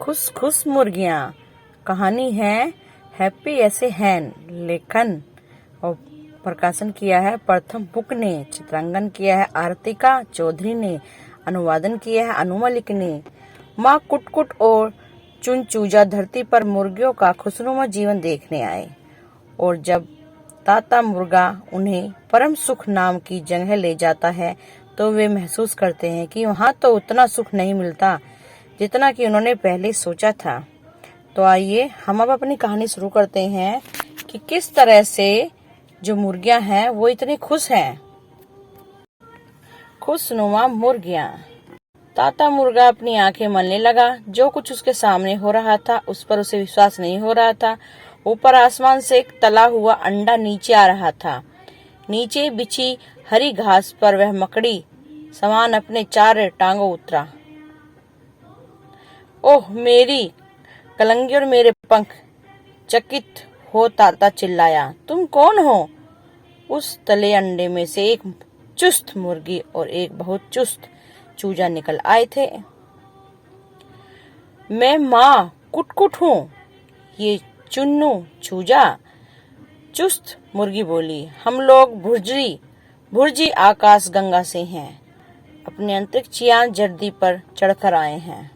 खुश खुश मुर्गियाँ। कहानी है हैप्पी ऐसे हैन। लेखन और प्रकाशन किया है प्रथम बुक ने। चित्रांकन किया है आरतिका चौधरी ने। अनुवादन किया है अनु मलिक ने। माँ कुटकुट और चुनचूजा धरती पर मुर्गियों का खुशनुमा जीवन देखने आए, और जब ताता मुर्गा उन्हें परम सुख नाम की जगह ले जाता है तो वे महसूस करते हैं कि वहाँ तो उतना सुख नहीं मिलता जितना कि उन्होंने पहले सोचा था। तो आइए हम अब अपनी कहानी शुरू करते हैं कि किस तरह से जो मुर्गियां हैं वो इतनी खुश हैं। खुशनुमा मुर्गियां। ताता मुर्गा अपनी आंखें मलने लगा। जो कुछ उसके सामने हो रहा था उस पर उसे विश्वास नहीं हो रहा था। ऊपर आसमान से एक तला हुआ अंडा नीचे आ रहा था। नीचे बिछी हरी घास पर वह मकड़ी समान अपने चार टांगों उतरा। ओह मेरी कलंगी और मेरे पंख! चकित हो ताता चिल्लाया। तुम कौन हो? उस तले अंडे में से एक चुस्त मुर्गी और एक बहुत चुस्त चूजा निकल आए थे। मैं माँ कुटकुट हूँ। ये चुन्नू चूजा, चुस्त मुर्गी बोली। हम लोग भुर्जी आकाश गंगा से हैं। अपने अंतरिक्ष यान जर्दी पर चढ़कर आए हैं।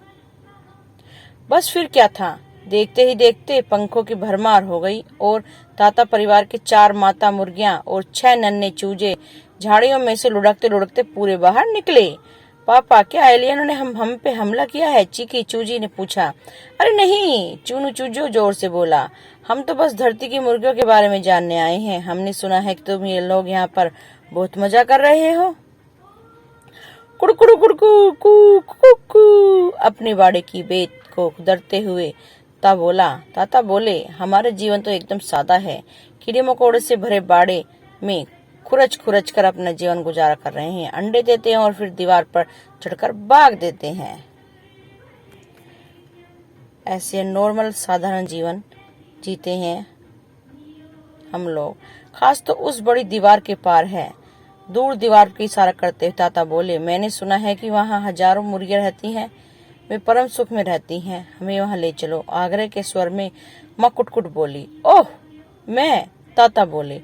बस फिर क्या था, देखते ही देखते पंखों की भरमार हो गई और ताता परिवार के 4 माता मुर्गियां और 6 नन्हे चूजे झाड़ियों में से लुढ़कते लुढ़कते पूरे बाहर निकले। पापा, क्या एलियनों ने हम पे हमला किया है? चीकी चूजी ने पूछा। अरे नहीं, चूनू चूजो जोर से बोला। हम तो बस धरती की मुर्गियों के बारे में जानने आए हैं। हमने सुना है कि तुम ये लोग यहाँ पर बहुत मजा कर रहे हो। कुड़कुड़ू कुड़कू कू कू। अपनी बाड़े की बेत को खुदरते हुए ताता बोले, हमारे जीवन तो एकदम सादा है। कीड़े मकोड़े से भरे बाड़े में खुरच खुरच कर अपना जीवन गुजारा कर रहे हैं। अंडे देते हैं और फिर दीवार पर चढ़कर भाग देते हैं। ऐसे नॉर्मल साधारण जीवन जीते हैं हम लोग। खास तो उस बड़ी दीवार के पार है। दूर दीवार की इशारा करते हुए ताता बोले, मैंने सुना है कि वहाँ हजारों मुर्गियां रहती हैं। वे परम सुख में रहती हैं। हमें वहाँ ले चलो। आग्रह के स्वर में माँ कुटकुट बोली। ओह मैं, ताता बोले।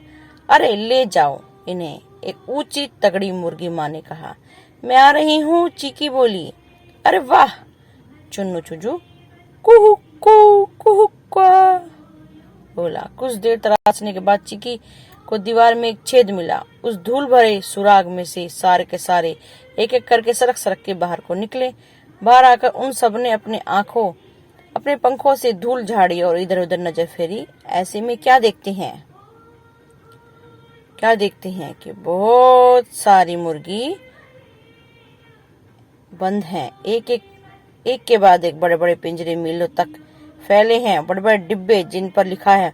अरे ले जाओ इन्हें, एक ऊंची तगड़ी मुर्गी माँ ने कहा। मैं आ रही हूँ, चीकी बोली। अरे वाह, चुन्नू चुजू कुहू कुहू बोला। कुछ देर तलाशने के बाद चीकी को दीवार में एक छेद मिला। उस धूल भरे सुराग में से सारे के सारे एक एक करके सरक सरक के बाहर को निकले। बाहर आकर उन सब ने अपने पंखों से धूल झाड़ी और इधर उधर नजर फेरी। ऐसे में क्या देखते हैं कि बहुत सारी मुर्गी बंद हैं। एक के बाद एक बड़े बड़े पिंजरे मीलों तक फैले हैं। बड़े बड़े डिब्बे जिन पर लिखा है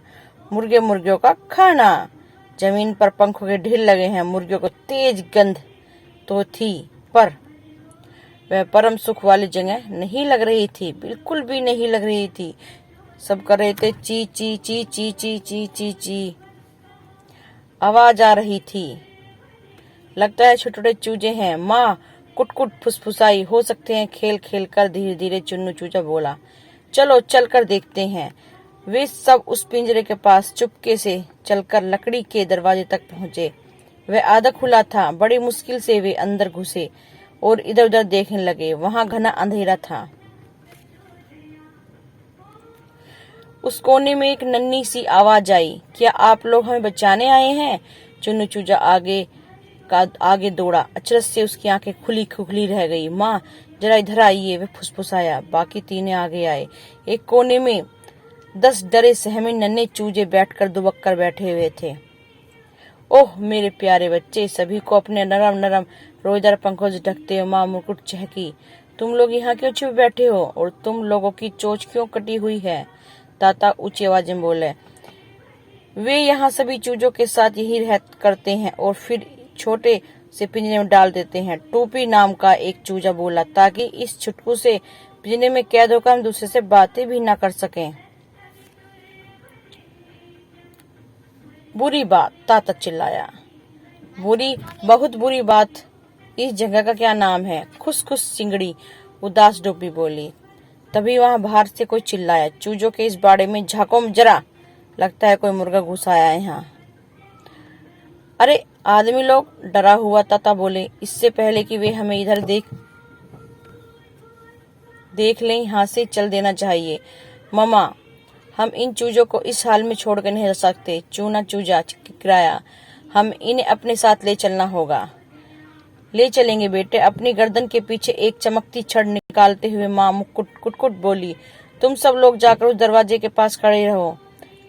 मुर्गियों का खाना। जमीन पर पंखों के ढेर लगे हैं। मुर्गियों को तेज गंध तो थी, पर वह परम सुख वाली जगह नहीं लग रही थी। बिल्कुल भी नहीं लग रही थी। सब कर रहे थे ची ची ची ची ची ची ची ची। आवाज आ रही थी। लगता है छोटे छोटे चूजे हैं। माँ कुटकुट फुसफुसाई। हो सकते हैं खेल खेल कर। धीरे धीरे चुन्नू चूजा बोला, चलो चल कर देखते हैं। वे सब उस पिंजरे के पास चुपके से चलकर लकड़ी के दरवाजे तक पहुंचे। वह आधा खुला था। बड़ी मुश्किल से वे अंदर घुसे और इधर उधर देखने लगे। वहां घना अंधेरा था। उस कोने में एक नन्ही सी आवाज आई, क्या आप लोग हमें बचाने आए हैं? चुन्नू चूजा आगे दौड़ा। अचरज से उसकी आंखें खुली खुली रह गई। माँ जरा इधर आइए, वह फुसफुसाया। बाकी तीनों आगे आए। एक कोने में 10 डरे सहमे नन्हे चूजे बैठकर दुबक कर बैठे हुए थे। ओह मेरे प्यारे बच्चे, सभी को अपने नरम नरम रोएदार पंखों से ढकते हुए माँ मुकुट चहकी। तुम लोग यहाँ क्यों छुप बैठे हो और तुम लोगों की चोंच क्यों कटी हुई है? ताता ऊंची आवाज में बोले। वे यहाँ सभी चूजों के साथ यही रह करते हैं और फिर छोटे से पिंजरे में डाल देते हैं। टोपी नाम का एक चूजा बोला, ताकि इस छुटकू से पिंजरे में कैद होकर हम दूसरे से बातें भी न कर सकें। बुरी बात, ताता चिल्लाया। बहुत बुरी बात। इस जगह का क्या नाम है? खुश खुश चिंगड़ी उदास डोपी बोली। तभी वहां बाहर से कोई चिल्लाया, चूजों के इस बाड़े में झांको जरा, लगता है कोई मुर्गा घुस आया है यहाँ। अरे आदमी लोग, डरा हुआ ताता बोले, इससे पहले कि वे हमें इधर देख लें, यहाँ से चल देना चाहिए। मामा, हम इन चूजों को इस हाल में छोड़कर नहीं रह सकते। चूना चूजा किकराया, हम इन्हें अपने साथ ले चलना होगा। ले चलेंगे बेटे। अपनी गर्दन के पीछे एक चमकती छड़ निकालते हुए माँ कुटकुट बोली, तुम सब लोग जाकर उस दरवाजे के पास खड़े रहो।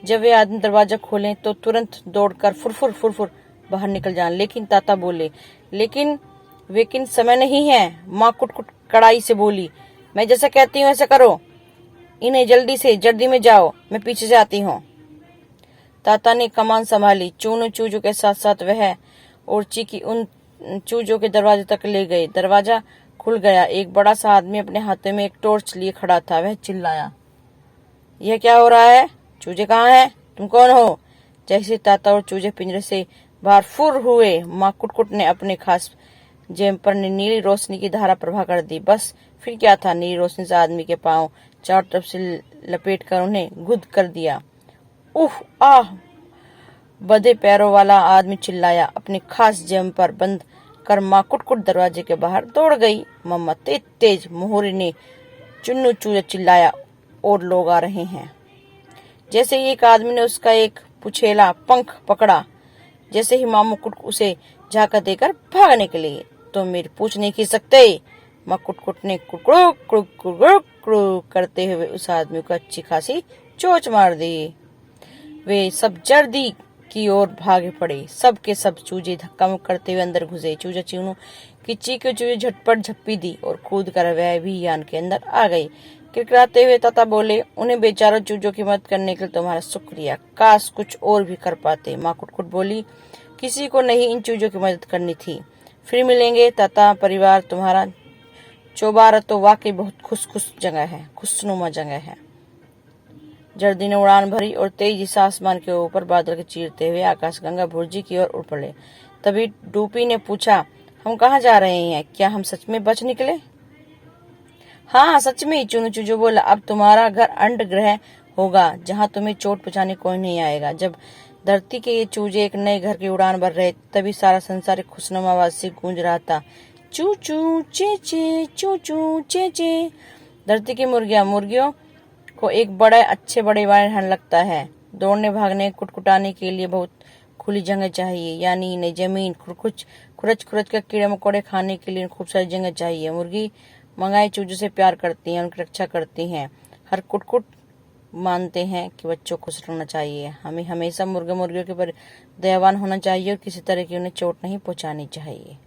जब वे आदमी दरवाजा खोलें तो तुरंत दौड़कर फुरफुर बाहर निकल जाएं। लेकिन ताता बोले, लेकिन समय नहीं है। माँ कुटकुट कड़ाई से बोली, मैं जैसा कहती हूँ ऐसा करो। इन्हें जल्दी में जाओ, मैं पीछे से आती हूँ। ताता ने कमान संभाली। चूनू चूजू के साथ साथ वह और चीकी उन चूजों के दरवाजे तक ले गए। दरवाजा खुल गया। एक बड़ा सा आदमी अपने हाथों में एक टॉर्च लिए खड़ा था। वह चिल्लाया, यह क्या हो रहा है? चूजे कहाँ हैं? तुम कौन हो? जैसे ताता और चूजे पिंजरे से बाहर फुर हुए, माँ कुटकुट ने अपने खास जेब पर नीली रोशनी की धारा प्रभा कर दी। बस फिर क्या था, नीली रोशनी से आदमी के पांव चारों तरफ से लपेट कर उन्हें गुद कर दिया। उह आह! बधे पैरों वाला आदमी चिल्लाया। अपनी खास जेब पर बंद कर माँ कुटकुट दरवाजे के बाहर दौड़ गई। मम्मा तेज मोहरे ने चुन्नू चूजा चिल्लाया, और लोग आ रहे हैं। जैसे ही एक आदमी ने उसका एक पुछेला पंख पकड़ा, जैसे ही मामू कुटकुट उसे झाका देकर भागने के लिए। तो मेरी पूछ नहीं खींच सकते। माँ कुटकुट ने कुड़कुड़ करते हुए उस आदमी को अच्छी खासी चोंच मार दी। वे सब जल्दी की ओर भागे पड़े। सब के सब चूजे धक्का मुक्की करते हुए अंदर घुसे। चूजा चूनू की चीखे चूजे झटपट झप्पी दी और कूद कर वह भी यान के अंदर आ गई। किरकिराते हुए ताता बोले, उन्हें बेचारों चूजों की मदद करने के लिए तुम्हारा शुक्रिया। काश कुछ और भी कर पाते। माँ कुटकुट बोली, किसी को नहीं इन चूजों की मदद करनी थी। फिर मिलेंगे ताता परिवार। तुम्हारा चौबारा तो वाकई बहुत खुशनुमा जगह है। जर्दी ने उड़ान भरी और तेजी से आसमान के ऊपर बादल के चीरते हुए आकाशगंगा भुर्जी की ओर उड़ पड़े। तभी डूपी ने पूछा, हम कहाँ जा रहे हैं? क्या हम सच में बच निकले? हाँ, सच में, चुनू चूजू बोला। अब तुम्हारा घर अंड ग्रह होगा, जहाँ तुम्हें चोट पहुँचाने कोई नहीं आएगा। जब धरती के ये चूजे एक नए घर की उड़ान भर रहे, तभी सारा संसार एक खुशनुमा आवाज से गूंज रहा था, चू चू चे चे, चू चू चे चे। धरती की मुर्गियों को एक बड़े वाहन लगता है। दौड़ने भागने कुटकुटाने के लिए बहुत खुली जगह चाहिए, यानी इन्हें जमीन खुरच कर कीड़े मकोड़े खाने के लिए खूब सारी जगह चाहिए। मुर्गी मंगाई चूजों से प्यार करती हैं, उनकी रक्षा करती हैं। हर कुटकुट मानते हैं कि बच्चों को खुश रहना चाहिए। हमें हमेशा मुर्गियों के पर दयावान होना चाहिए और किसी तरह की उन्हें चोट नहीं पहुंचानी चाहिए।